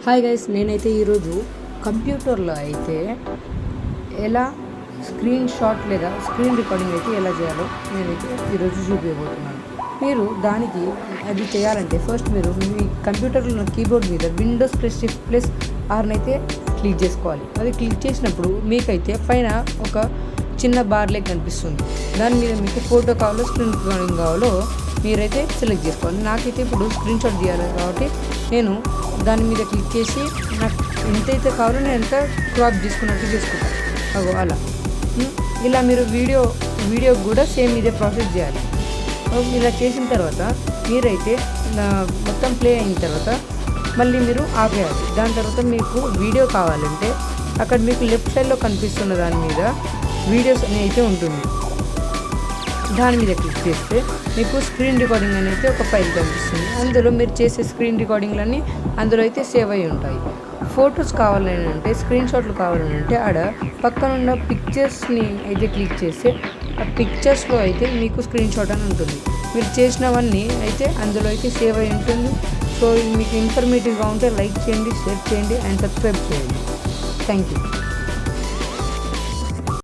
Hi guys, నేనైతే ఈరోజు కంప్యూటర్లో అయితే ఎలా స్క్రీన్ షాట్ లేదా స్క్రీన్ రికార్డింగ్ అయితే ఎలా చేయాలో నేనైతే ఈరోజు చూపించబోతున్నాను. మీరు దానికి అది చేయాలంటే ఫస్ట్ మీరు మీ కంప్యూటర్లో కీబోర్డ్ మీద విండోస్ +Shift+R అయితే క్లిక్ చేసుకోవాలి. అది క్లిక్ చేసినప్పుడు మీకైతే పైన ఒక చిన్న బార్ లెక్క కనిపిస్తుంది. దాని మీద మీకు ఫోటో కావాలో స్క్రీన్ రికార్డింగ్ కావాలో మీరైతే సెలెక్ట్ చేసుకోవాలి. నాకైతే ఇప్పుడు స్క్రీన్ షాట్ తీయాలి కాబట్టి నేను దాని మీద క్లిక్ చేసి నాకు ఎంతైతే కావాలో నేను ఎంత క్రాప్ చేసుకున్నట్టు చేసుకుంటాను. అగో అలా ఇలా మీరు వీడియో కూడా సేమ్ ఇదే ప్రాసెస్ చేయాలి. ఇలా చేసిన తర్వాత మీరైతే మొత్తం ప్లే అయిన తర్వాత మళ్ళీ మీరు ఆపేయాలి. దాని తర్వాత మీకు వీడియో కావాలంటే అక్కడ మీకు లెఫ్ట్ సైడ్లో కనిపిస్తున్న దాని మీద వీడియోస్ అని అయితే ఉంటుంది. దాని మీద క్లిక్ చేస్తే మీకు స్క్రీన్ రికార్డింగ్ అనేది ఒక ఫైల్ కనిపిస్తుంది. అందులో మీరు చేసే స్క్రీన్ రికార్డింగ్లన్నీ అందులో అయితే సేవ్ అయి ఉంటాయి. ఫొటోస్ కావాలని అంటే స్క్రీన్ షాట్లు కావాలని అంటే ఆడ పక్కనున్న పిక్చర్స్ని అయితే క్లిక్ చేస్తే ఆ పిక్చర్స్లో అయితే మీకు స్క్రీన్ షాట్ అని ఉంటుంది. మీరు చేసినవన్నీ అయితే అందులో అయితే సేవ్ అయి ఉంటుంది. సో మీకు ఇన్ఫర్మేటివ్గా ఉంటే లైక్ చేయండి, షేర్ చేయండి అండ్ సబ్స్క్రైబ్ చేయండి. Thank you.